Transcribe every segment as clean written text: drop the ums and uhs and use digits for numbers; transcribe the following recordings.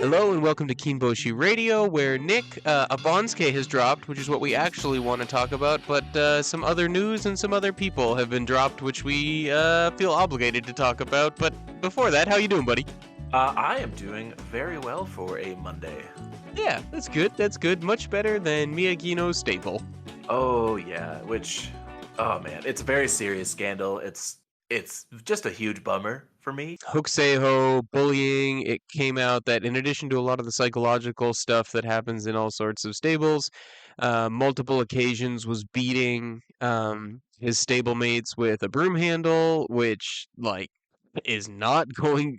Hello and welcome to Kinboshi Radio, where Nick, a Banzuke has dropped, which is what we actually want to talk about, but some other news and some other people have been dropped, which we feel obligated to talk about. But before that, how you doing, buddy? I am doing very well for a Monday. Yeah, that's good. That's good. Much better than Miyagino's staple. Oh yeah, oh man, it's a very serious scandal. It's just a huge bummer for me. Hokuseiho, bullying, it came out that in addition to a lot of the psychological stuff that happens in all sorts of stables, multiple occasions was beating his stablemates with a broom handle, which, like, is not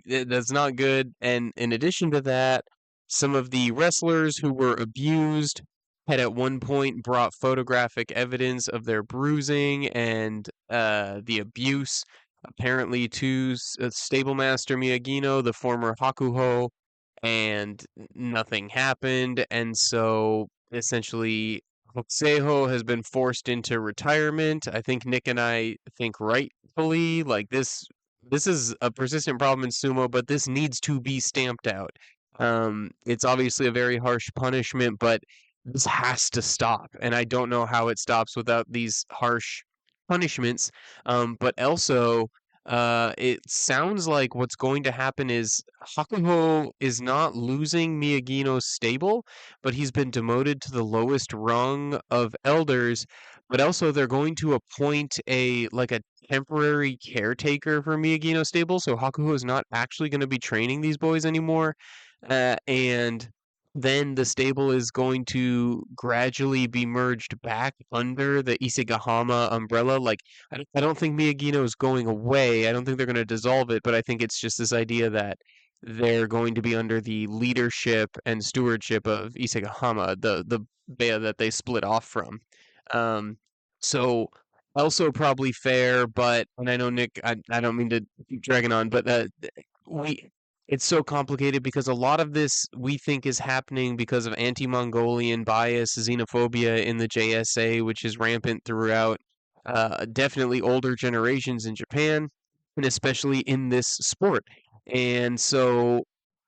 that's not good. And in addition to that, some of the wrestlers who were abused had at one point brought photographic evidence of their bruising and the abuse apparently to stablemaster Miyagino, the former Hakuho, and nothing happened. And so essentially, Hokuseiho has been forced into retirement. I think Nick and I think rightfully, like this is a persistent problem in sumo, but this needs to be stamped out. It's obviously a very harsh punishment, but this has to stop. And I don't know how it stops without these harsh punishments. But also, it sounds like what's going to happen is Hakuho is not losing Miyagino's stable, but he's been demoted to the lowest rung of elders. But also, they're going to appoint a temporary caretaker for Miyagino stable, so Hakuho is not actually going to be training these boys anymore. And then the stable is going to gradually be merged back under the Isegahama umbrella. Like, I don't think Miyagino is going away. I don't think they're going to dissolve it, but I think it's just this idea that they're going to be under the leadership and stewardship of Isegahama, the bear that they split off from. Um, so also probably fair, but and I know Nick, I don't mean to keep dragging on, but we it's so complicated because a lot of this we think is happening because of anti-Mongolian bias, xenophobia in the JSA, which is rampant throughout definitely older generations in Japan, and especially in this sport. And so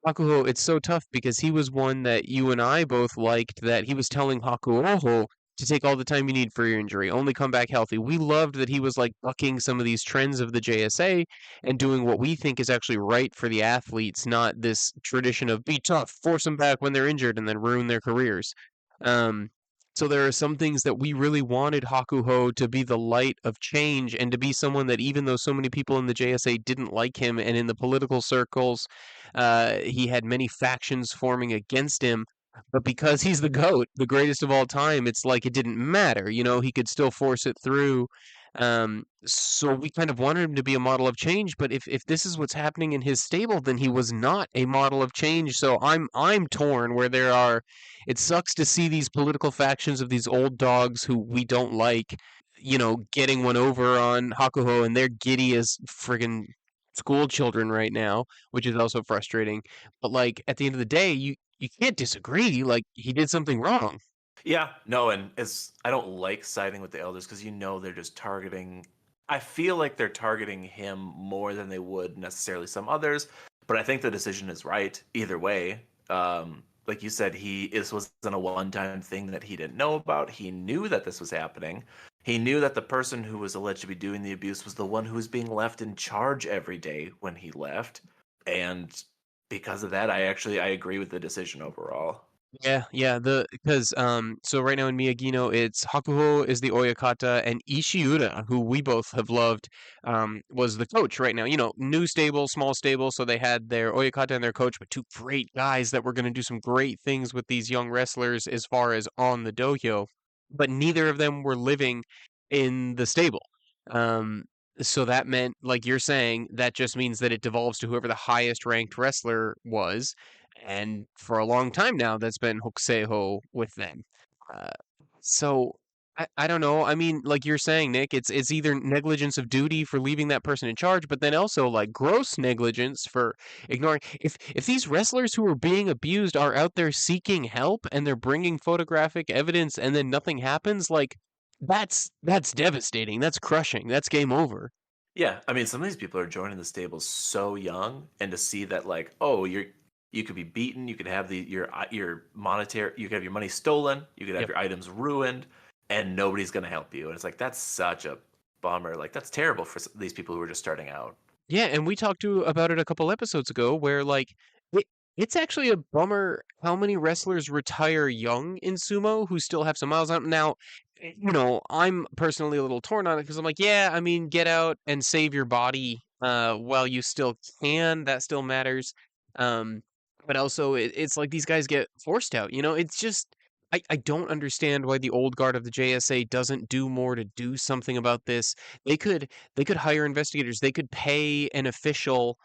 Hakuho, it's so tough because he was one that you and I both liked that he was telling Hakuho to take all the time you need for your injury, only come back healthy. We loved that he was like bucking some of these trends of the JSA and doing what we think is actually right for the athletes, not this tradition of be tough, force them back when they're injured, and then ruin their careers. Um, so there are some things that we really wanted Hakuho to be the light of change and to be someone that even though so many people in the JSA didn't like him and in the political circles, he had many factions forming against him. But because he's the GOAT, the greatest of all time, it's like it didn't matter. You know, he could still force it through. So we kind of wanted him to be a model of change. But if this is what's happening in his stable, then he was not a model of change. So I'm torn where there are. It sucks to see these political factions of these old dogs who we don't like, getting one over on Hakuho, and they're giddy as friggin' school children right now, which is also frustrating. But like at the end of the day, you can't disagree. Like he did something wrong. Yeah, no, and I don't like siding with the elders because they're just targeting. I feel like they're targeting him more than they would necessarily some others, but I think the decision is right either way. Like you said, this wasn't a one-time thing that he didn't know about. He knew that this was happening. He knew that the person who was alleged to be doing the abuse was the one who was being left in charge every day when he left, and because of that, I agree with the decision overall. Yeah. Because so right now in Miyagino, it's Hakuho is the Oyakata and Ishiura, who we both have loved, was the coach right now. New stable, small stable, so they had their Oyakata and their coach, but two great guys that were going to do some great things with these young wrestlers as far as on the dohyo, but neither of them were living in the stable. Um, so that meant, like you're saying, that just means that it devolves to whoever the highest ranked wrestler was, and for a long time now, that's been Hokuseiho with them. Uh, so I don't know. I mean, like you're saying, Nick, it's either negligence of duty for leaving that person in charge, but then also like gross negligence for ignoring. If these wrestlers who are being abused are out there seeking help and they're bringing photographic evidence and then nothing happens, like that's devastating. That's crushing. That's game over. Yeah, I mean, some of these people are joining the stable so young, and to see that, like, oh, You could be beaten. You could have your monetary. You could have your money stolen. You could have Yep. your items ruined, and nobody's gonna help you. And it's like that's such a bummer. Like that's terrible for these people who are just starting out. Yeah, and we talked to about it a couple episodes ago where like it, it's actually a bummer how many wrestlers retire young in sumo who still have some miles on 'em. Now, I'm personally a little torn on it because I'm like, yeah, I mean, get out and save your body while you still can. That still matters. Um, but also it's like these guys get forced out, It's just I don't understand why the old guard of the JSA doesn't do more to do something about this. They could they could hire investigators. They could pay an official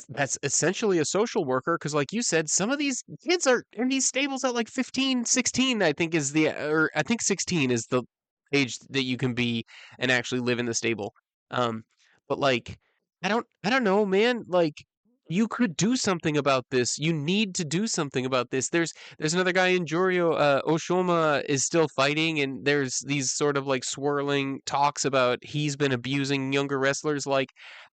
that's essentially a social worker because like you said, some of these kids are in these stables at like 15, 16. I think is the or I think 16 is the age that you can be and actually live in the stable. Um but like I don't know, man. Like you could do something about this. You need to do something about this. There's another guy in Juryo, Oshoma is still fighting, and there's these sort of like swirling talks about he's been abusing younger wrestlers. Like,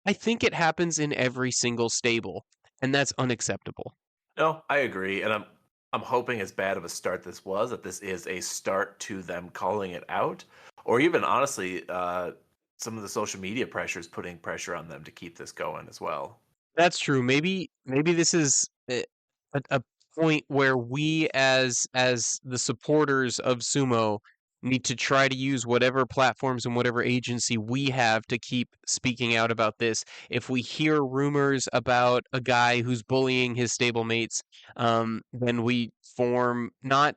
I think it happens in every single stable, and that's unacceptable. No, I agree, and I'm hoping as bad of a start this was that this is a start to them calling it out, or even honestly, some of the social media pressure is putting pressure on them to keep this going as well. That's true. Maybe this is a point where we as the supporters of sumo need to try to use whatever platforms and whatever agency we have to keep speaking out about this. If we hear rumors about a guy who's bullying his stablemates, then we form not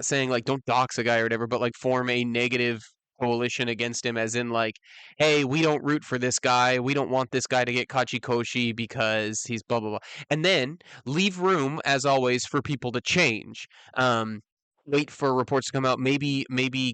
saying like don't dox a guy or whatever, but like form a negative coalition against him as in like hey, we don't root for this guy. We don't want this guy to get Kachikoshi because he's blah blah blah. And then leave room, as always, for people to change. Um, Wait for reports to come out. Maybe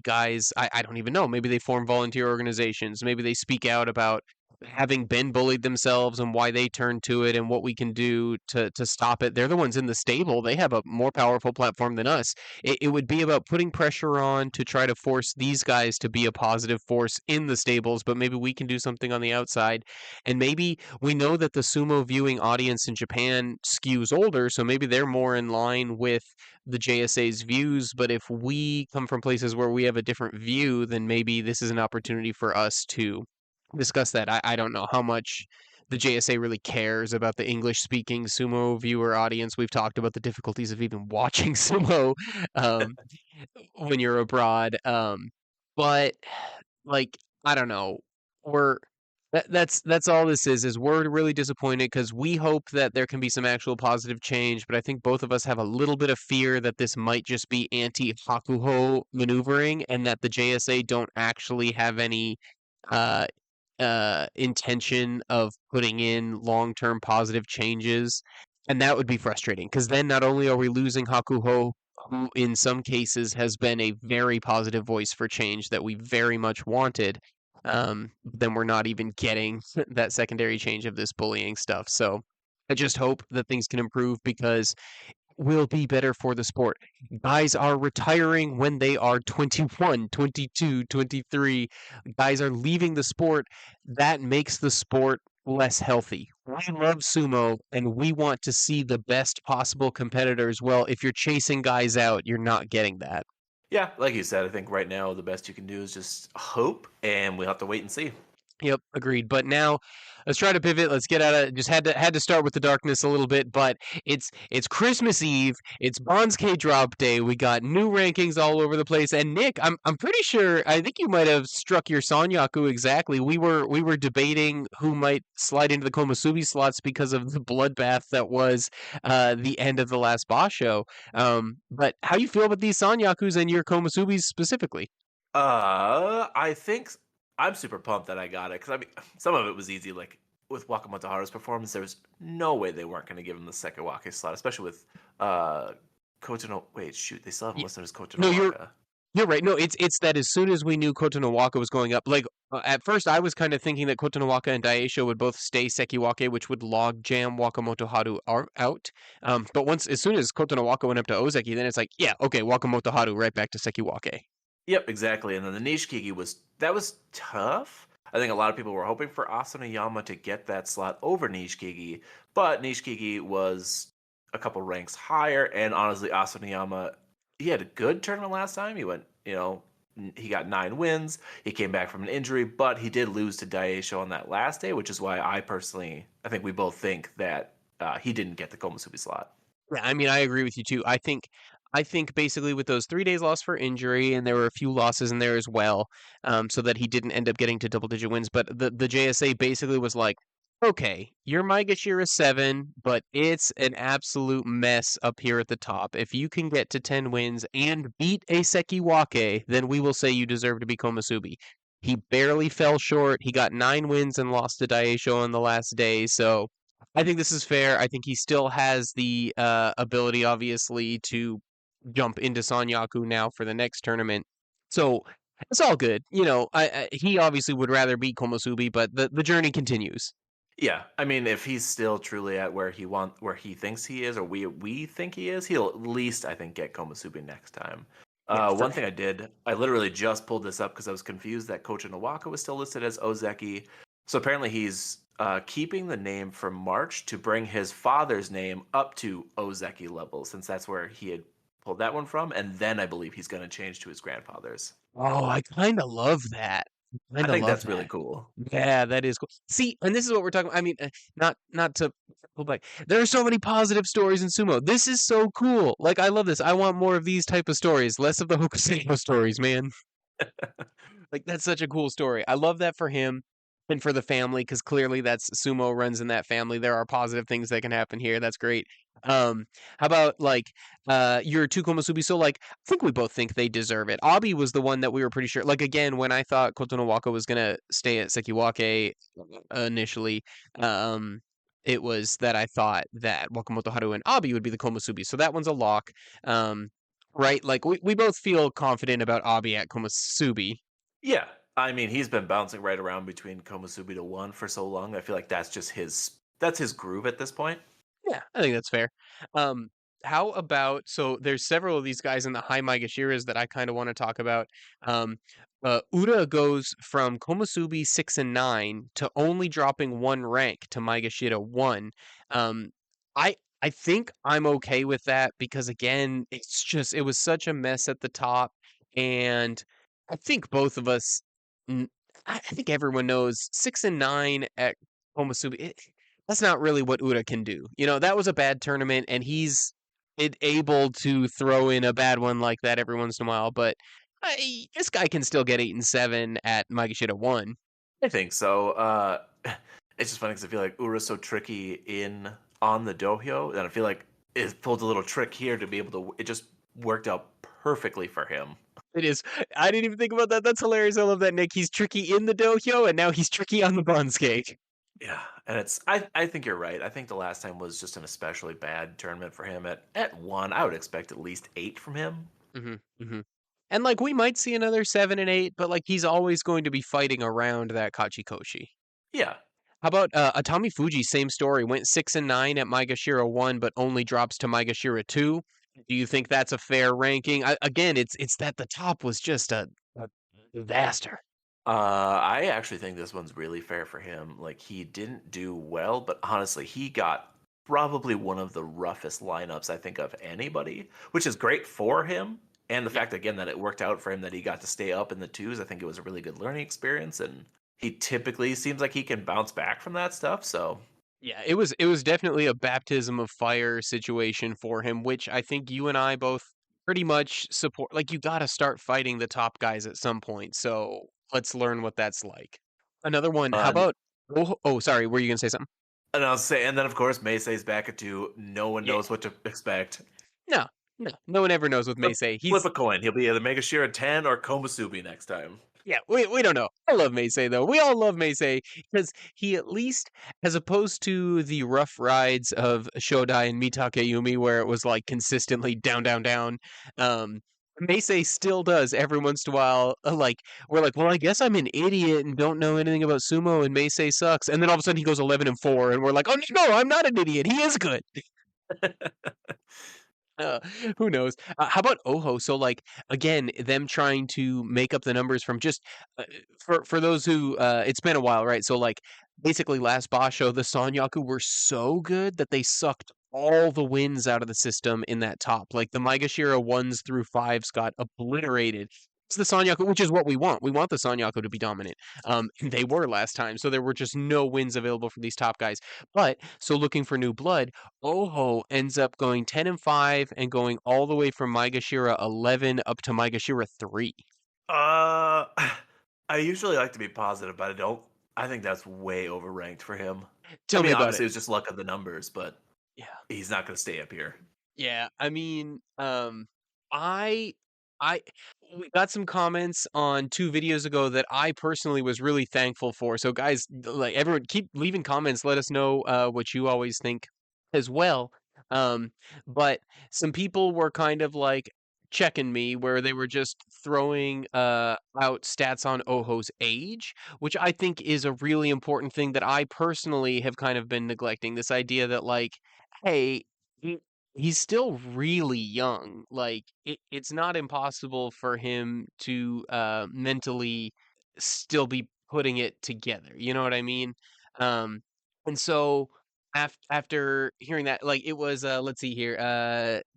guys, I don't even know. Maybe they form volunteer organizations. Maybe they speak out about having been bullied themselves and why they turn to it and what we can do to stop it. They're the ones in the stable. They have a more powerful platform than us. It would be about putting pressure on to try to force these guys to be a positive force in the stables, but maybe we can do something on the outside. And maybe we know that the sumo viewing audience in Japan skews older, so maybe they're more in line with the JSA's views. But if we come from places where we have a different view, then maybe this is an opportunity for us to discuss that. I don't know how much the JSA really cares about the English speaking sumo viewer audience. We've talked about the difficulties of even watching sumo um, when you're abroad. But like I don't know, we're that's all this is we're really disappointed because we hope that there can be some actual positive change, but I think both of us have a little bit of fear that this might just be anti Hakuho maneuvering and that the JSA don't actually have any uh intention of putting in long-term positive changes, and that would be frustrating because then not only are we losing Hakuho, who in some cases has been a very positive voice for change that we very much wanted, then we're not even getting that secondary change of this bullying stuff. So I just hope that things can improve because will be better for the sport. Guys are retiring when they are 21, 22, 23. Guys are leaving the sport. That makes the sport less healthy. We love sumo and we want to see the best possible competitors. Well, if you're chasing guys out, you're not getting that. Yeah, like you said, I think right now the best you can do is just hope, and we'll have to wait and see. Yep, agreed. But now let's try to pivot. Let's get out of just had to start with the darkness a little bit, but it's Christmas Eve, it's Banzuke drop day. We got new rankings all over the place. And Nick, I'm pretty sure I think you might have struck your Sonyaku exactly. We were debating who might slide into the Komusubi slots because of the bloodbath that was the end of the last basho. But how you feel about these Sonyakus and your Komusubis specifically? I think I'm super pumped that I got it because I mean, some of it was easy. Like with Wakamoto Haru's performance, there was no way they weren't going to give him the Sekawake slot, especially with uh Kotono. Wait, shoot, they still haven't Y- listed as No, Kotonowaka. you're right. No, it's that as soon as we knew Kotonowaka was going up, like at first I was kind of thinking that Kotonowaka and Daisho would both stay Sekiwake, which would log jam Wakamoto Haru out. But once as soon as Kotonowaka went up to Ozeki, then it's like, yeah, okay, Wakamoto Haru right back to Sekiwake. Yep, exactly. And then the Nishikigi was that was tough. I think a lot of people were hoping for Asanoyama to get that slot over Nishikigi, but Nishikigi was a couple ranks higher, and honestly, Asanoyama, he had a good tournament last time. He went, he got 9 wins. He came back from an injury, but he did lose to Daisho on that last day, which is why I think we both think that he didn't get the Komusubi slot. Yeah, I mean, I agree with you too. I think basically with those 3 days lost for injury, and there were a few losses in there as well, so that he didn't end up getting to double-digit wins. But the JSA basically was like, okay, your Maegashira 7, but it's an absolute mess up here at the top. If you can get to 10 wins and beat a Sekiwake, then we will say you deserve to be Komusubi. He barely fell short. He got 9 wins and lost to Daisho on the last day, so I think this is fair. I think he still has the ability, obviously, to jump into Sanyaku now for the next tournament. So it's all good. He obviously would rather beat Komusubi, but the journey continues. Yeah, I mean, if he's still truly at where he thinks he is, or we think he is, he'll at least I think get Komusubi next time. Yeah, for One thing I literally just pulled this up because I was confused that Kotonowaka was still listed as Ozeki. So apparently he's keeping the name from March to bring his father's name up to Ozeki level, since that's where he had pulled that one from, and then I believe he's going to change to his grandfather's. Oh, I kind of love that. I I kind of think love that's really that. cool. Yeah, that is cool. See, and this is what we're talking about. I mean, not to pull back. There are so many positive stories in sumo. This is so cool. Like, I love this. I want more of these type of stories, less of the Hokuseiho stories, man. Like, that's such a cool story. I love that for him and for the family, because clearly that's sumo runs in that family. There are positive things that can happen here. That's great. How about like your two Komusubi? So like, I think we both think they deserve it. Abi was the one that we were pretty sure. Like again, when I thought Kotonowaka was gonna stay at Sekiwake initially, um, it was that I thought that Wakamoto Haru and Abi would be the Komusubi. So that one's a lock. Right? Like we both feel confident about Abi at Komusubi. Yeah, I mean, he's been bouncing right around between Komusubi to one for so long. I feel like that's his groove at this point. Yeah, I think that's fair. Um, how about so there's several of these guys in the high Maigashiras that I kind of want to talk about. Um, Ura goes from Komusubi 6 and 9 to only dropping 1 rank to Maigashira 1. I think I'm okay with that because again, it was such a mess at the top, and I think both of us, n- I think everyone knows 6 and 9 at Komusubi. That's not really what Ura can do. That was a bad tournament, and he's able to throw in a bad one like that every once in a while. But this guy can still get 8 and 7 at Maegashira 1. I think so. It's just funny because I feel like Ura's so tricky in on the dohyo, and I feel like it pulled a little trick here to be able to. It just worked out perfectly for him. It is. I didn't even think about that. That's hilarious. I love that, Nick. He's tricky in the dohyo, and now he's tricky on the Banzuke. Yeah, and I think you're right. I think the last time was just an especially bad tournament for him. At one, I would expect at least 8 from him. Hmm. Hmm. And like we might see another 7 and 8, but like he's always going to be fighting around that Kachikoshi. Yeah, How about Atami Fuji? Same story. Went 6 and 9 at Maegashira 1, but only drops to Maegashira 2. Do you think that's a fair ranking? Again, it's that the top was just a disaster. I actually think this one's really fair for him. Like he didn't do well, but honestly, he got probably one of the roughest lineups I think of anybody, which is great for him. And the Yeah, fact again that it worked out for him that he got to stay up in the twos, I think it was a really good learning experience. And he typically seems like he can bounce back from that stuff. So yeah. It was definitely a baptism of fire situation for him, which I think you and I both pretty much support. Like you got to start fighting the top guys at some point. So let's learn what that's like. Another one. How uh, about? Oh, sorry. Were you gonna say something? and I'll say, and then of course Meisei's back at two. No one Yeah. knows what to expect. No, no. No one ever knows with Meisei. Flip He's a coin. He'll be either Megashira 10 or Komusubi next time. Yeah, we don't know. I love Meisei though. We all love Meisei because he at least, as opposed to the rough rides of Shodai and Mitakeyumi, where it was like consistently down, down, down. Um, Meisei still does every once in a while. Like we're like, well, I guess I'm an idiot and don't know anything about sumo, and Meisei sucks. And then all of a sudden he goes 11-4, and we're like, oh no, I'm not an idiot. He is good. Uh, who knows? How about Oho? So, like, again, them trying to make up the numbers from just for those who it's been a while, right? So, like, basically, last Basho, the Sonyaku were so good that they sucked all the wins out of the system in that top. Like, the Maegashira 1s through 5s got obliterated. It's the Sonyaku, which is what we want. We want the Sonyaku to be dominant. And they were last time, so there were just no wins available for these top guys. But so looking for new blood, Oho ends up going 10-5 and going all the way from Maegashira 11 up to Maegashira 3. Uh, I usually like to be positive, but I don't. I think that's way overranked for him. I Tell me mean, about obviously, it. it was just luck of the numbers, but Yeah. he's not going to stay up here. Yeah, I mean, I I we got some comments on 2 videos ago that I personally was really thankful for. So guys, like everyone keep leaving comments, let us know what you always think as well. Um, but some people were kind of like checking me where they were just throwing out stats on Oho's age, which I think is a really important thing that I personally have kind of been neglecting. This idea that like, hey, he's still really young. Like it's not impossible for him to mentally still be putting it together. You know what I mean? Um, and so after hearing that, like it was let's see here,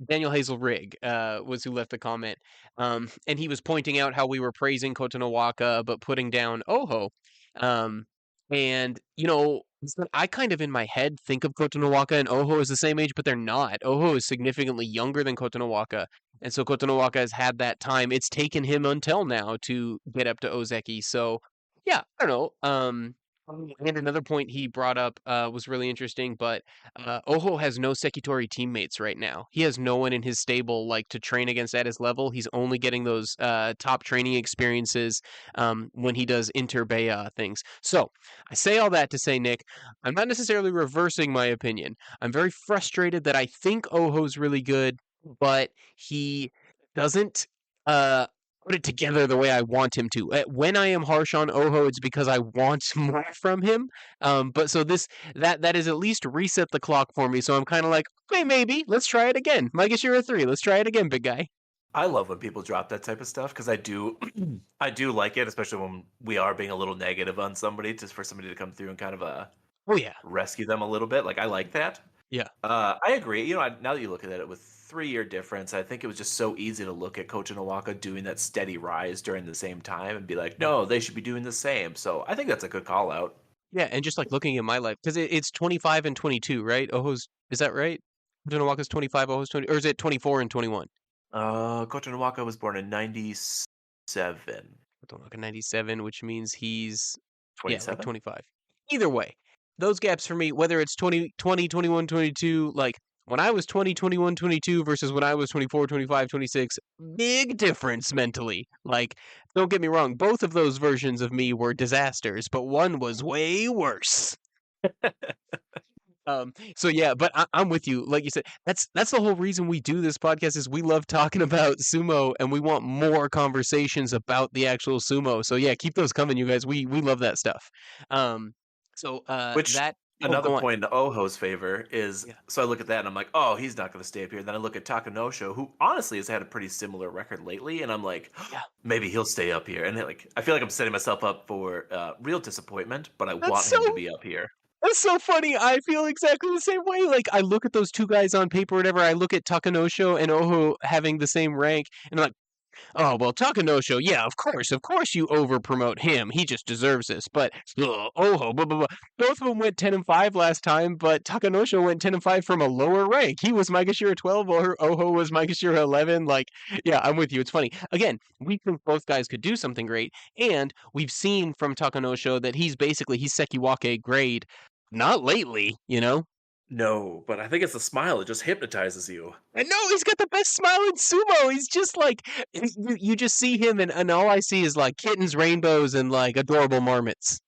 Daniel Hazel Rigg was who left the comment. And he was pointing out how we were praising Kotonowaka but putting down Oho. Um, and you know, I kind of in my head think of Kotonowaka and Oho as the same age, but they're not. Oho is significantly younger than Kotonowaka, and so Kotonowaka has had that time. It's taken him until now to get up to Ozeki. So, yeah, I don't know. And another point he brought up was really interesting, but Oho has no Sekitori teammates right now. He has no one in his stable like to train against at his level. He's only getting those top training experiences when he does Interbaya things. So I say all that to say, Nick, I'm not necessarily reversing my opinion. I'm very frustrated that I think Oho's really good, but he doesn't uh, put it together the way I want him to. When I am harsh on Oho, it's because I want more from him. But so that is at least reset the clock for me. So I'm kind of like, okay, maybe let's try it again. Maegashira 3, let's try it again, big guy. I love when people drop that type of stuff because I do, I do like it, especially when we are being a little negative on somebody, just for somebody to come through and kind of Oh yeah, rescue them a little bit. Like I like that. yeah. I agree. You know, now that you look at it with 3 year difference, I think it was just so easy to look at Coach Inawaka doing that steady rise during the same time and be like, no, they should be doing the same. So I think that's a good call out. Yeah, and just like looking at my life, because it's 25 and 22, right? Oho's, is that right? Donawaka's 25, Oho's 20, or is it 24 and 21? Coach Inawaka was born in 97. Donawaka 97, which means he's, yeah, like 27? 25. Either way, those gaps for me, whether it's 20, 21, 22, like when I was 20, 21, 22 versus when I was 24, 25, 26, big difference mentally. Like, don't get me wrong, both of those versions of me were disasters, but one was way worse. So yeah, but I'm with you. Like you said, that's the whole reason we do this podcast is we love talking about sumo and we want more conversations about the actual sumo. So yeah, keep those coming, you guys. We love that stuff. Um, so Which that oh another go on. point in Oho's favor is Yeah. so I look at that and I'm like, oh, he's not going to stay up here. Then I look at Takanosho, who honestly has had a pretty similar record lately, and I'm like, Yeah. maybe he'll stay up here. And like, I feel like I'm setting myself up for real disappointment, but I That's want so him to be up here. that's so funny. I feel exactly the same way. Like I look at those two guys on paper, whatever. I look at Takanosho and Oho having the same rank, and I'm like, oh, well, Takanosho, yeah, of course you over promote him. He just deserves this. But Oho, blah, blah, blah. Both of them went 10-5 last time, but Takanosho went 10-5 from a lower rank. He was Maegashira 12, or Oho was Maegashira 11. Like, yeah, I'm with you. It's funny. Again, we think both guys could do something great, and we've seen from Takanosho that he's Sekiwake grade. Not lately, you know? No, but I think it's the smile that just hypnotizes you. And no, he's got the best smile in sumo. He's just like you just see him and all I see is like kittens, rainbows, and like adorable marmots.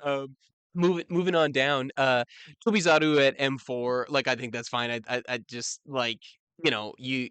Um, moving on down. Tobizaru at M4. Like I think that's fine. I just like you know you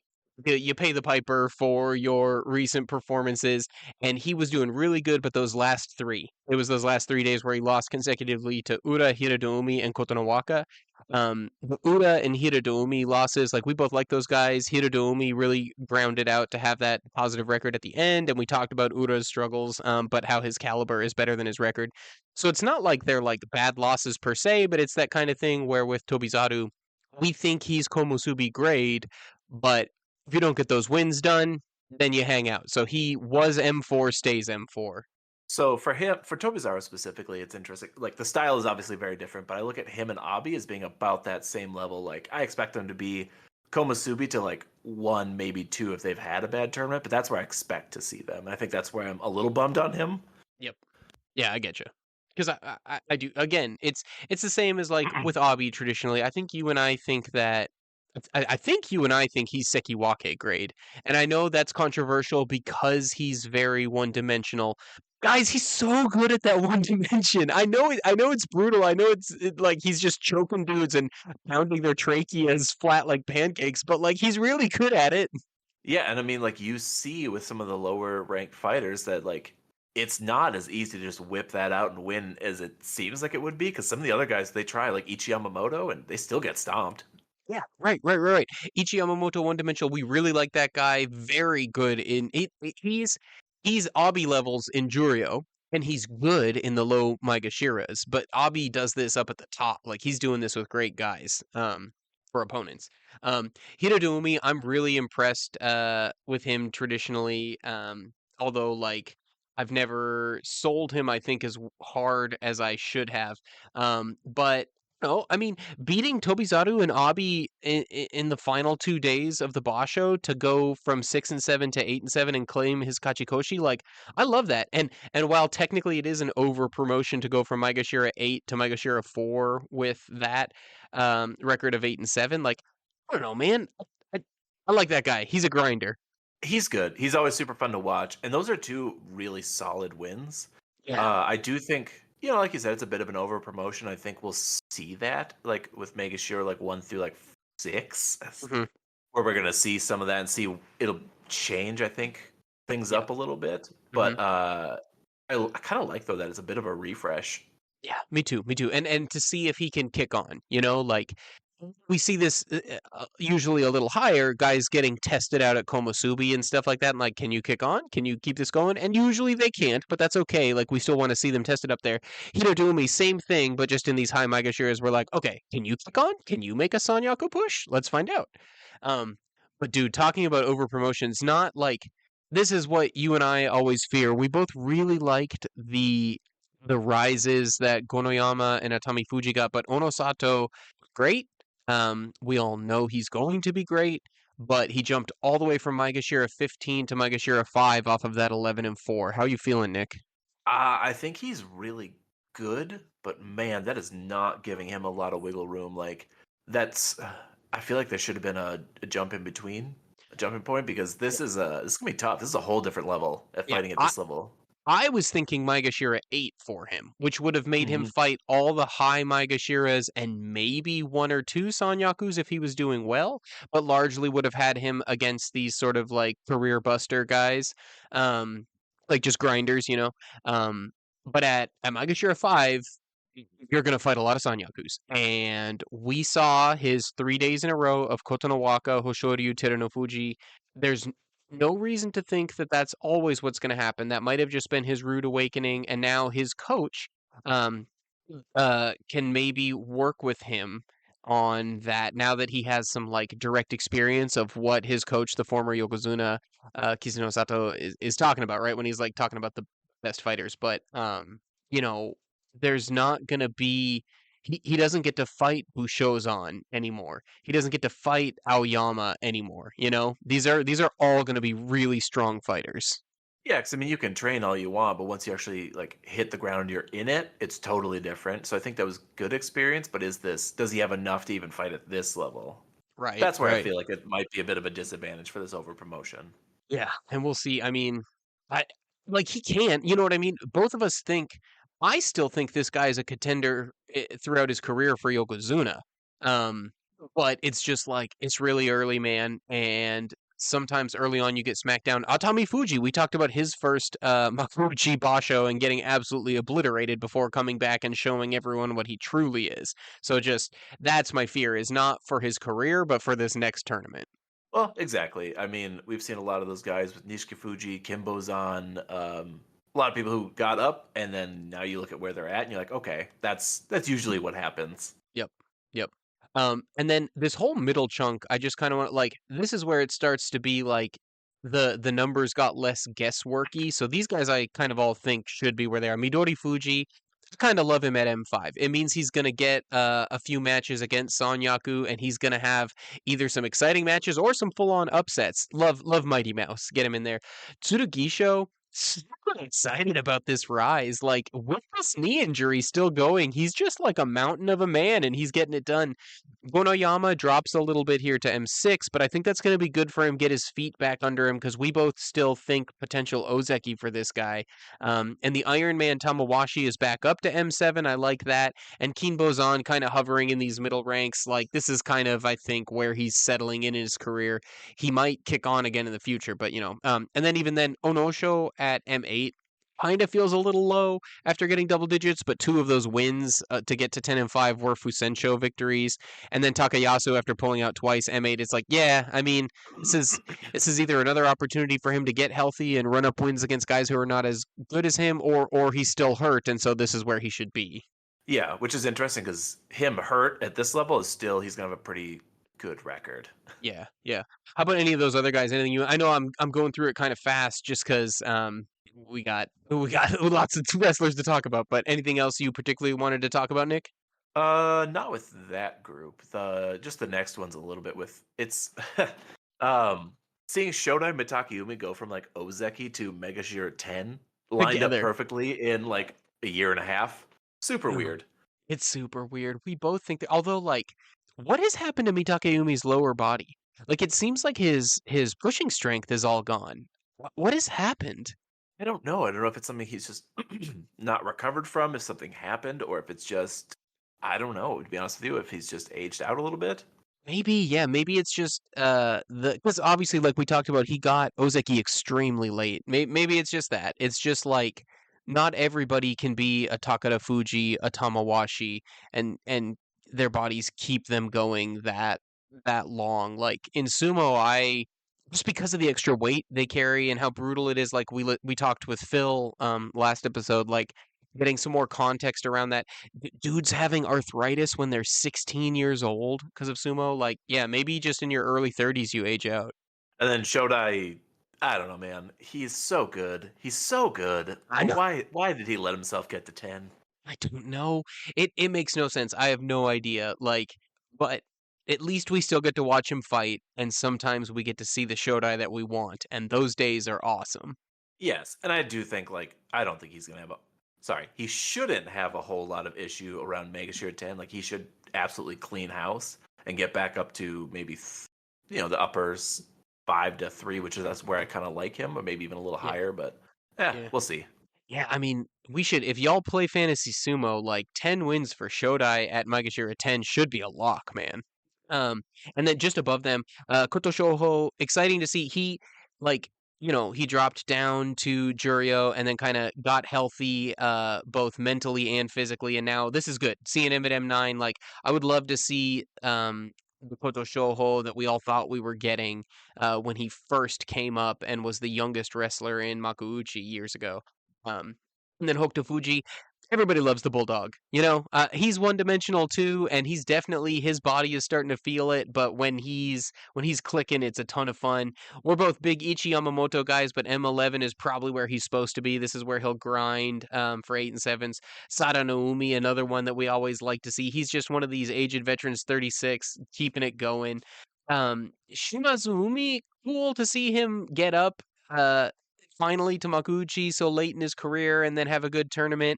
pay the piper for your recent performances, and he was doing really good. But those last 3, it was those last 3 days where he lost consecutively to Ura, Hiradoumi, and Kotonowaka. The Uda and Hirodoumi losses, like we both like those guys. Hirodoumi really grounded out to have that positive record at the end, and we talked about Uda's struggles, but how his caliber is better than his record. So it's not like they're like bad losses per se, but it's that kind of thing where with Tobizaru, we think he's Komusubi grade, but if you don't get those wins done, then you hang out. So he was M4, stays M4. So for him, for Tobizaru specifically, it's interesting. Like the style is obviously very different, but I look at him and Abi as being about that same level. Like I expect them to be Komusubi to like one, maybe two if they've had a bad tournament, but that's where I expect to see them. And I think that's where I'm a little bummed on him. Yep. Yeah, I get you. Because I do again. It's the same as like with Abi traditionally. I think you and I think that I think you and I think he's Sekiwake grade, and I know that's controversial because he's very one dimensional. Guys, he's so good at that one dimension. I know it's brutal. I know like he's just choking dudes and pounding their tracheas flat like pancakes, but like he's really good at it. Yeah, and I mean, like you see with some of the lower ranked fighters that like it's not as easy to just whip that out and win as it seems like it would be. Because some of the other guys they try, like Ichi Yamamoto, and they still get stomped. Yeah, right. Ichi Yamamoto one dimensional. We really like that guy. Very good in it. He's Abi levels in Juryo, and he's good in the low Maegashiras. But Abi does this up at the top. Like he's doing this with great guys. For opponents. Hirodoumi, I'm really impressed. With him traditionally. Although like I've never sold him. I think as hard as I should have. But no, I mean, beating Tobizaru and Abi in the final 2 days of the Basho to go from 6-7 to 8-7 and claim his Kachikoshi, like I love that. And while technically it is an over promotion to go from Maegashira 8 to Maegashira 4 with that record of 8-7, like I don't know, man. I, I like that guy. He's a grinder. He's good. He's always super fun to watch, and those are two really solid wins. Yeah. I do think, like you said, it's a bit of an over promotion. I think we'll see that, like with Megashira, like 1 through like 6, Hmm. where we're gonna see some of that and see it'll change. I think things Yeah. up a little bit, Hmm. but I kind of like though that it's a bit of a refresh. Yeah, me too, me too. And to see if he can kick on, like we see this usually a little higher, guys getting tested out at Komosubi and stuff like that. And like, can you kick on? Can you keep this going? And usually they can't, but that's okay. Like, we still want to see them tested up there. Hirodumi, same thing, but just in these high Magashiras, we're like, okay, can you kick on? Can you make a Sanyaku push? Let's find out. Um, but dude, talking about over promotions, not like this is what you and I always fear. We both really liked the rises that Gonoyama and Atami Fuji got, but Onosato, great. We all know he's going to be great, but he jumped all the way from Maegashira 15 to Maegashira 5 off of that 11-4. How you feeling, Nick? I think he's really good, but man, that is not giving him a lot of wiggle room. Like that's, I feel like there should have been a jump in between, a jumping point, because this is gonna be tough. This is a whole different level at Yeah, fighting at this level. I was thinking Maegashira 8 for him, which would have made him Hmm. fight all the high Maegashiras and maybe one or two Sanyakus if he was doing well, but largely would have had him against these sort of like career buster guys, um, like just grinders, but at Maegashira 5, you're going to fight a lot of Sanyakus. And we saw his 3 days in a row of Kotonowaka, Hoshoryu, Terunofuji. There's no reason to think that that's always what's going to happen. That might have just been his rude awakening, and now his coach um, can maybe work with him on that. Now that he has some like direct experience of what his coach, the former Yokozuna Kizuna Sato, is talking about, right? When he's like talking about the best fighters, but you know, there's not going to be. He doesn't get to fight Bushozan anymore. He doesn't get to fight Aoyama anymore. These are all going to be really strong fighters. Yeah, because I mean, you can train all you want, but once you actually like hit the ground, you're in it. It's totally different. So I think that was good experience. But does he have enough to even fight at this level? Right, That's where I right. feel like it might be a bit of a disadvantage for this over promotion. Yeah, and we'll see. I mean, I like he can. You know what I mean? Both of us think. I still think this guy is a contender throughout his career for Yokozuna. Um, but it's just like it's really early, man, and sometimes early on you get smacked down. Atami Fuji, we talked about his first Makuuchi basho and getting absolutely obliterated before coming back and showing everyone what he truly is. So just that's my fear, is not for his career, but for this next tournament. Well, exactly. I mean, we've seen a lot of those guys with Nishiki Fuji, Kimbo-zan, a lot of people who got up, and then now you look at where they're at, and you're like, okay, that's usually what happens. Yep. Yep. And then this whole middle chunk, I just kind of want, like, this is where it starts to be like the numbers got less guessworky. So these guys I kind of all think should be where they are. Midori Fuji, kind of love him at M5. It means he's going to get a few matches against Sonyaku, and he's going to have either some exciting matches or some full-on upsets. Love Mighty Mouse. Get him in there. Tsurugisho, super excited about this rise. Like, with this knee injury still going, he's just like a mountain of a man, and he's getting it done. Gonoyama drops a little bit here to M6, but I think that's going to be good for him, get his feet back under him, because we both still think potential Ozeki for this guy. And the Iron Man Tamawashi is back up to M7. I like that. And Kinbozan kind of hovering in these middle ranks. Like, this is kind of, I think, where he's settling in his career. He might kick on again in the future, but, and then even then, Onosho at M8 kind of feels a little low after getting double digits, but two of those wins to get to 10 and 5 were Fusensho victories. And then Takayasu, after pulling out twice, M8, it's like, yeah, I mean, this is either another opportunity for him to get healthy and run up wins against guys who are not as good as him, or he's still hurt, and so this is where he should be. Yeah, which is interesting because him hurt at this level is still he's gonna have a pretty good record. Yeah, yeah. How about any of those other guys? Anything you? I know I'm going through it kind of fast just because we got lots of wrestlers to talk about. But anything else you particularly wanted to talk about, Nick? Not with that group. The next one's a little bit with it's um seeing Shodai Mitakeumi go from like Ozeki to Megashira 10 lined up Together. perfectly in like a year and a half. Super Ugh. weird. It's super weird. We both think that, although, like, what has happened to Mitakeumi's lower body? Like, it seems like his pushing strength is all gone. What has happened? I don't know. I don't know if it's something he's just not recovered from, if something happened, or if it's just I don't know, to be honest with you, if he's just aged out a little bit. Maybe, yeah, maybe it's just the because obviously, like we talked about, he got Ozeki extremely late. Maybe it's just that. It's just like not everybody can be a Takada Fuji, a Tamawashi, and their bodies keep them going that long. Like in sumo, I just because of the extra weight they carry and how brutal it is. Like we talked with Phil last episode, like getting some more context around that dudes having arthritis when they're 16 years old because of sumo. Like, yeah, maybe just in your early 30s you age out. And then Shodai, I don't know, man. He's so good. He's so good. I But know. why did he let himself get to 10? I don't know. It makes no sense. I have no idea. Like, but at least we still get to watch him fight, and sometimes we get to see the Shodai that we want, and those days are awesome. Yes, and I do think like I don't think he's gonna have a sorry, he shouldn't have a whole lot of issue around Megashira 10. Like he should absolutely clean house and get back up to maybe the uppers 5 to 3, which is that's where I kind of like him, or maybe even a little Yeah, higher. But yeah, yeah. we'll see. Yeah, I mean, we should, if y'all play fantasy sumo, like 10 wins for Shodai at Maegashira 10 should be a lock, man. Um, and then just above them, Koto Shoho, exciting to see. He, like, he dropped down to Juryo and then kind of got healthy, both mentally and physically. And now this is good. Seeing him at M9, like, I would love to see, the Koto Shoho that we all thought we were getting, when he first came up and was the youngest wrestler in Makuuchi years ago. Um, and then Hokuto Fuji, everybody loves the bulldog. He's one dimensional too, and he's definitely his body is starting to feel it. But when he's clicking, it's a ton of fun. We're both big Ichi Yamamoto guys, but M11 is probably where he's supposed to be. This is where he'll grind for 8 and 7s. Sada Naomi, another one that we always like to see. He's just one of these aged veterans, 36, keeping it going. Shimazu, cool to see him get up. Finally to Makuuchi so late in his career and then have a good tournament.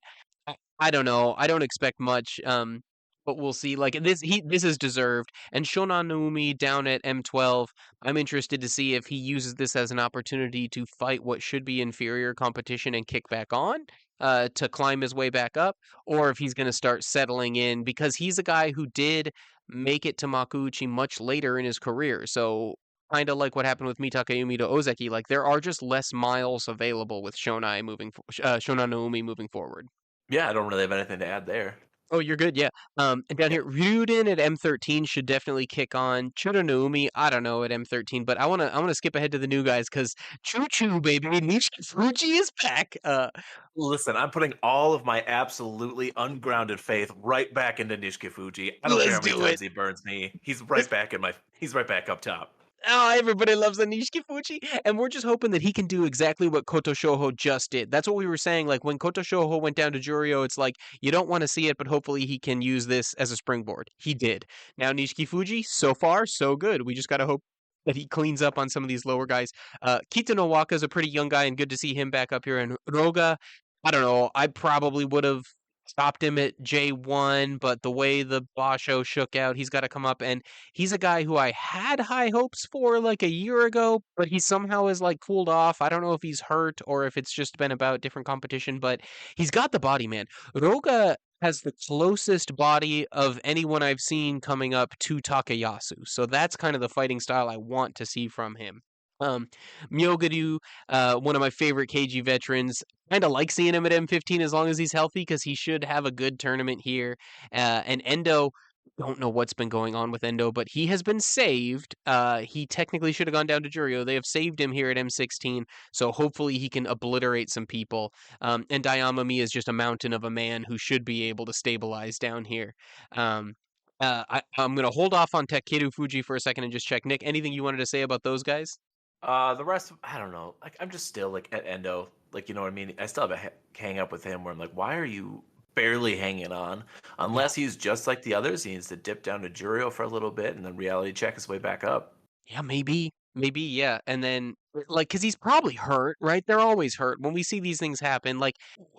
I don't know. I don't expect much. But we'll see. Like this is deserved. And Shonan Naomi down at M12. I'm interested to see if he uses this as an opportunity to fight what should be inferior competition and kick back on, to climb his way back up, or if he's going to start settling in because he's a guy who did make it to Makuuchi much later in his career. So kind of like what happened with Mitakayumi to Ozeki. Like there are just less miles available with Shona Naomi moving forward. Yeah, I don't really have anything to add there. Oh, you're good, yeah. And down Yeah. here, Ryuden at M13 should definitely kick on. Chodo Naomi, I don't know at M13, but I wanna skip ahead to the new guys because Choo Choo baby, Nishi Fuji is back. Listen, I'm putting all of my absolutely ungrounded faith right back into Nishiki. I don't care Let's how many do it. times he burns me. He's right back up top. Oh, everybody loves Anish Kifuchi, and we're just hoping that he can do exactly what Koto Shoho just did. That's what we were saying. Like when Koto Shoho went down to Juryo, it's like you don't want to see it, but hopefully he can use this as a springboard. He did. Now Nishiki Fuji, so far so good. We just gotta hope that he cleans up on some of these lower guys. Kitanowaka is a pretty young guy, and good to see him back up here. And Roga, I don't know. I probably would have stopped him at J1, but the way the basho shook out, he's got to come up. And he's a guy who I had high hopes for like a year ago, but he somehow is like cooled off. I don't know if he's hurt or if it's just been about different competition, but he's got the body, man. Roga has the closest body of anyone I've seen coming up to Takayasu. So that's kind of the fighting style I want to see from him. Um, Myogaru, one of my favorite KG veterans, kind of like seeing him at M15 as long as he's healthy because he should have a good tournament here. And Endo, don't know what's been going on with Endo, but he has been saved. He technically should have gone down to Juryo. They have saved him here at M16, so hopefully he can obliterate some people. And Dayamami is just a mountain of a man who should be able to stabilize down here. Um, I'm going to hold off on Takeru Fuji for a second and just check. Nick, anything you wanted to say about those guys? The rest, I don't know. Like, I'm just still like at Endo. Like, you know what I mean? I still have a hang up with him where I'm like, why are you barely hanging on? Yeah. Unless he's just like the others, he needs to dip down to Juryo for a little bit and then reality check his way back up. Yeah, maybe, yeah. And then, like, because he's probably hurt, right? They're always hurt. When we see these things happen, like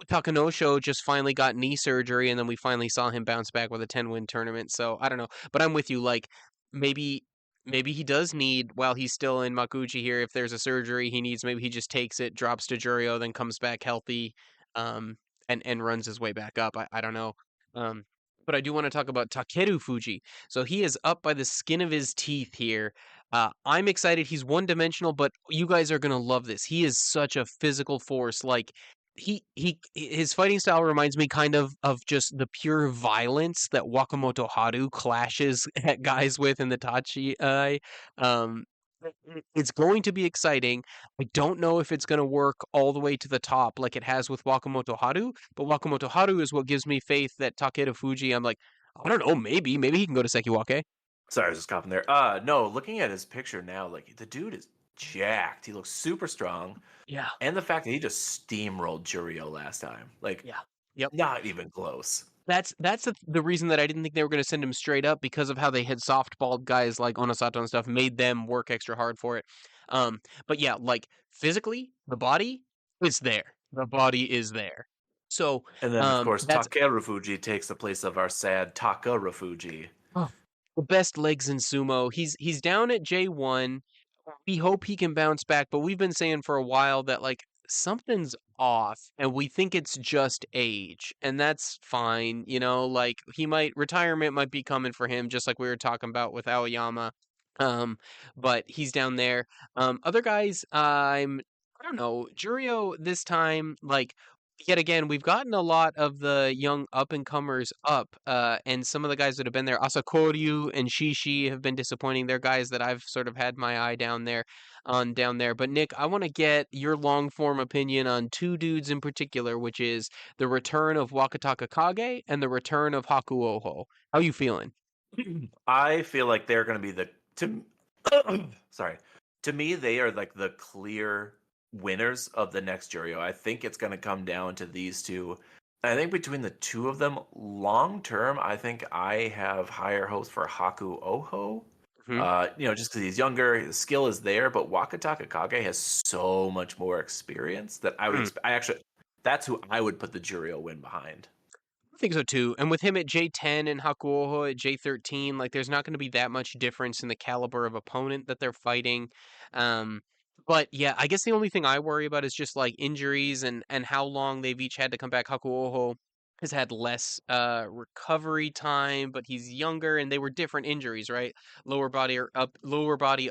Takanosho just finally got knee surgery, and then we finally saw him bounce back with a 10-win tournament. So I don't know, but I'm with you. Like, maybe, maybe he does need while he's still in Makuuchi here. If there's a surgery he needs, maybe he just takes it, drops to Juryo, then comes back healthy, um, and runs his way back up. I don't know. Um, but I do want to talk about Takeru Fuji. So he is up by the skin of his teeth here. I'm excited. He's one dimensional, but you guys are gonna love this. He is such a physical force. Like his fighting style reminds me kind of just the pure violence that Wakamoto Haru clashes at guys with in the Tachi Eye. Um, it's going to be exciting. I don't know if it's going to work all the way to the top like it has with Wakamoto Haru, but Wakamoto Haru is what gives me faith that Takeda Fuji. I'm like, I don't know, maybe he can go to Sekiwake. Sorry, I was just coughing there. No, looking at his picture now, like the dude is jacked. He looks super strong. Yeah. And the fact that he just steamrolled Juryo last time. Like, Yeah. Yep. not even close. That's the reason that I didn't think they were going to send him straight up because of how they had softballed guys like Onosato and stuff, made them work extra hard for it. But yeah, like physically, the body is there. The body is there. So And then, of course, that's Takerufuji takes the place of our sad Takarufuji. oh, the best legs in sumo. He's down at J1. We hope he can bounce back, but we've been saying for a while that like something's off and we think it's just age. And that's fine, like retirement might be coming for him just like we were talking about with Aoyama. Um but he's down there. Other guys I don't know, Juryo this time like yet again, we've gotten a lot of the young up and comers up, and some of the guys that have been there, Asakoryu and Shishi, have been disappointing. They're guys that I've sort of had my eye down there. But Nick, I want to get your long form opinion on two dudes in particular, which is the return of Wakataka Kage and the return of Hakuoho. How you feeling? I feel like they're going to be the to sorry. To me, they are like the clear winners of the next Juryo. I think it's going to come down to these two. I think between the two of them, long term, I think I have higher hopes for Hakuoho. Hmm. Just because he's younger, his skill is there, but Wakataka Kage has so much more experience that I would expect. That's who I would put the Juryo win behind. I think so too. And with him at J10 and Hakuoho at J13, like there's not going to be that much difference in the caliber of opponent that they're fighting. Um, but yeah, I guess the only thing I worry about is just like injuries and how long they've each had to come back. Hakuoho has had less recovery time, but he's younger, and they were different injuries, right? Lower body,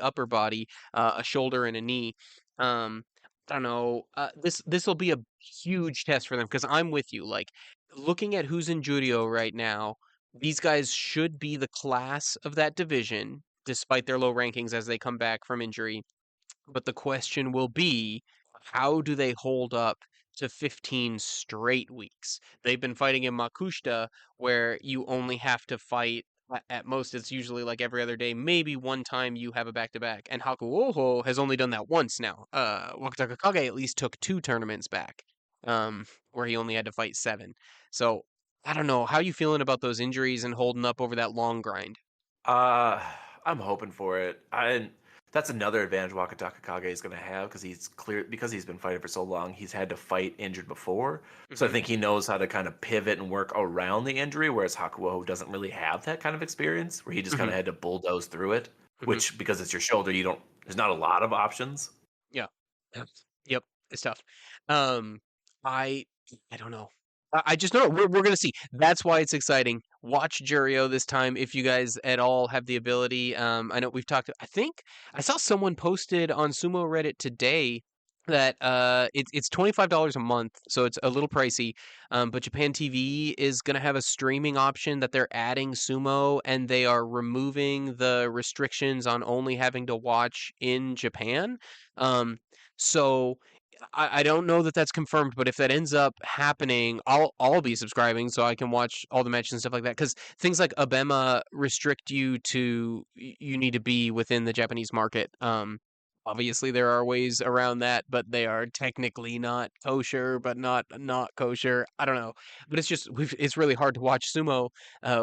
upper body, a shoulder and a knee. Um, I don't know. This will be a huge test for them because I'm with you. Like looking at who's in Juryo right now, these guys should be the class of that division, despite their low rankings as they come back from injury. But the question will be, how do they hold up to 15 straight weeks? They've been fighting in Makushita, where you only have to fight at most, it's usually like every other day, maybe one time you have a back to back. And Hakuho has only done that once now. Wakataka Kage at least took 2 tournaments back, where he only had to fight 7. So I don't know. How you feeling about those injuries and holding up over that long grind? Uh, I'm hoping for it. That's another advantage Wakataka Kage is going to have because he's been fighting for so long. He's had to fight injured before, so I Hmm. think he knows how to kind of pivot and work around the injury. Whereas Hakuo doesn't really have that kind of experience, where he just kind Hmm. of had to bulldoze through it. Hmm. Which, because it's your shoulder, you don't. There's not a lot of options. Yeah. Yep. Yep. It's tough. Um, I I don't know. I just don't know. We're gonna see. That's why it's exciting. Watch Juryo this time if you guys at all have the ability. I know we've talked. I think I saw someone posted on Sumo Reddit today that it's $25 a month, so it's a little pricey. But Japan TV is gonna have a streaming option that they're adding Sumo, and they are removing the restrictions on only having to watch in Japan. Um, so I don't know that that's confirmed, but if that ends up happening, I'll be subscribing so I can watch all the matches and stuff like that. Because things like Abema restrict you to you need to be within the Japanese market. Obviously there are ways around that, but they are technically not kosher, but not kosher. I don't know, but it's really hard to watch sumo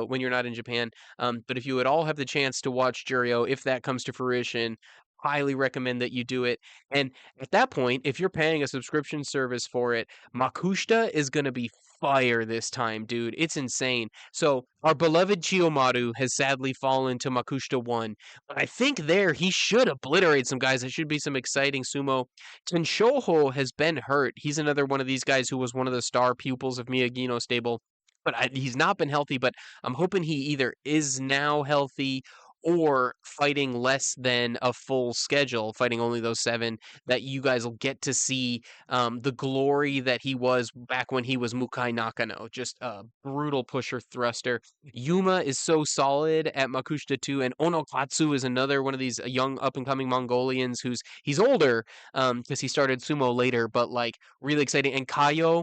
when you're not in Japan. But if you at all have the chance to watch Juryo, if that comes to fruition, highly recommend that you do it. And at that point, if you're paying a subscription service for it, Makushita is going to be fire this time, dude. It's insane. So, our beloved Chiyomaru has sadly fallen to Makushita 1, but I think there he should obliterate some guys. It should be some exciting sumo. Tenshoho has been hurt. He's another one of these guys who was one of the star pupils of Miyagino stable. But he's not been healthy, but I'm hoping he either is now healthy or fighting less than a full schedule, fighting only those 7, that you guys will get to see the glory that he was back when he was Mukai Nakano, just a brutal pusher thruster. Yuma is so solid at Makushita 2, and Onokatsu is another one of these young up and coming Mongolians he's older because he started sumo later, but like really exciting. And Kayo,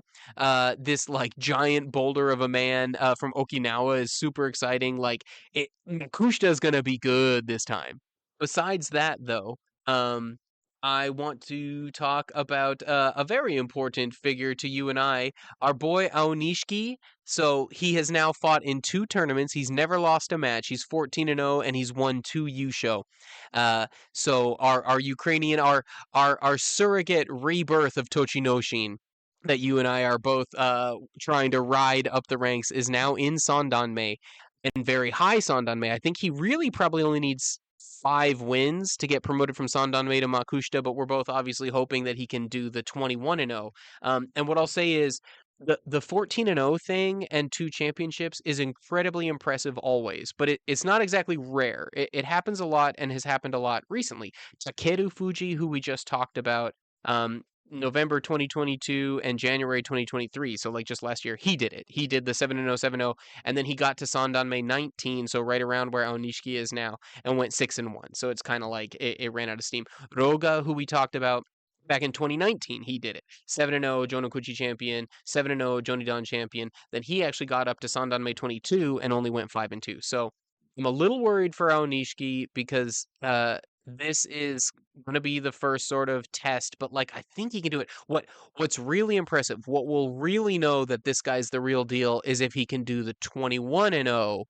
this like giant boulder of a man from Okinawa, is super exciting. Like Makushita is gonna be good this time. Besides that, though, um, I want to talk about a very important figure to you and I, our boy Aonishiki. So he has now fought in 2 tournaments. He's never lost a match. He's 14-0, and he's won 2 Yusho. So our Ukrainian, our surrogate rebirth of Tochinoshin that you and I are both trying to ride up the ranks is now in Sandanme, and very high Sandanme. I think he really probably only needs 5 wins to get promoted from Sandanme to Makushita, but we're both obviously hoping that he can do the 21-0. And what I'll say is the 14-0 thing and 2 championships is incredibly impressive always, but it's not exactly rare. It happens a lot and has happened a lot recently. Takerufuji, who we just talked about, um, November 2022 and January 2023. So like just last year, he did it. He did the 7-0 7-0, and then he got to Sandanme 19, so right around where Aonishiki is now, and went 6-1. So it's kind of like it ran out of steam. Roga, who we talked about back in 2019, he did it. 7-0 Jonokuchi champion, 7-0 Jonidan champion. Then he actually got up to Sandanme 22 and only went 5-2. So I'm a little worried for Aonishiki because this is going to be the first sort of test, but like I think he can do it. What's really impressive, what we'll really know that this guy's the real deal is if he can do the 21-0,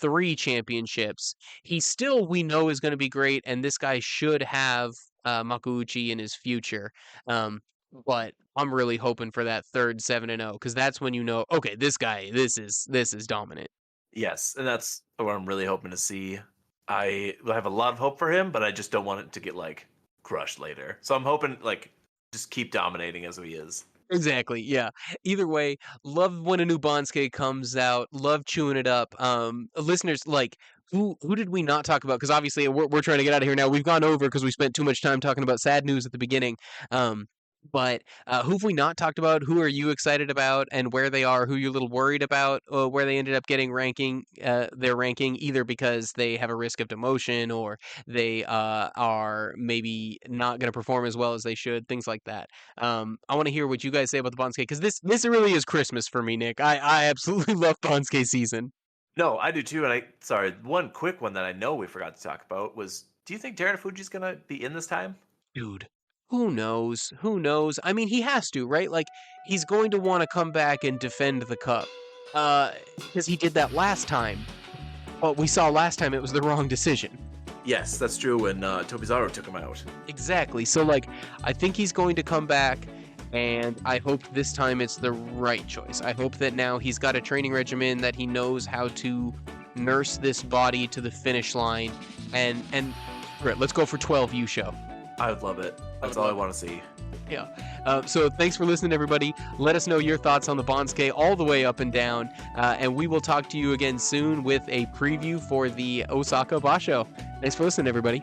3 championships. He still we know is going to be great, and this guy should have Makuuchi in his future. Um, but I'm really hoping for that third 7-0 because that's when you know, okay, this guy, this is dominant. Yes, and that's what I'm really hoping to see. I have a lot of hope for him, but I just don't want it to get like crushed later. So I'm hoping like just keep dominating as he is. Exactly. Yeah. Either way, love when a new Bansuke comes out. Love chewing it up. Listeners, like who did we not talk about? Because obviously we're trying to get out of here now. We've gone over because we spent too much time talking about sad news at the beginning. Um, but who have we not talked about? Who are you excited about, and where they are? Who you're a little worried about? Where they ended up getting their ranking, either because they have a risk of demotion or they are maybe not going to perform as well as they should. Things like that. I want to hear what you guys say about the Bansuke because this really is Christmas for me, Nick. I absolutely love Bansuke season. No, I do too. And sorry, one quick one that I know we forgot to talk about was: do you think Terunofuji's gonna be in this time? Dude, who knows? Who knows? I mean, he has to, right? Like he's going to want to come back and defend the cup. Because he did that last time. But we saw last time it was the wrong decision. Yes, that's true. When Tobizaru took him out. Exactly. So like, I think he's going to come back. And I hope this time it's the right choice. I hope that now he's got a training regimen that he knows how to nurse this body to the finish line. And let's go for 12 U show. I would love it. That's all I want to see. Yeah. So thanks for listening, everybody. Let us know your thoughts on the Bansuke all the way up and down. And we will talk to you again soon with a preview for the Osaka Basho. Thanks for listening, everybody.